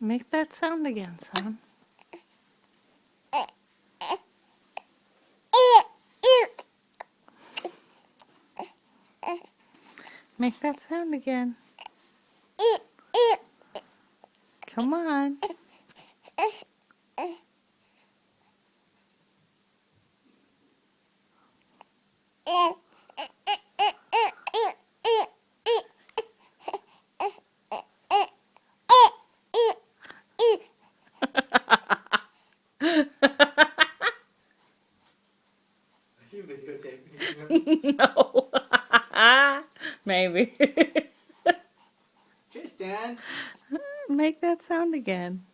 Make that sound again, son. Make that sound again. Come on. No. Maybe. Tristan. Make that sound again.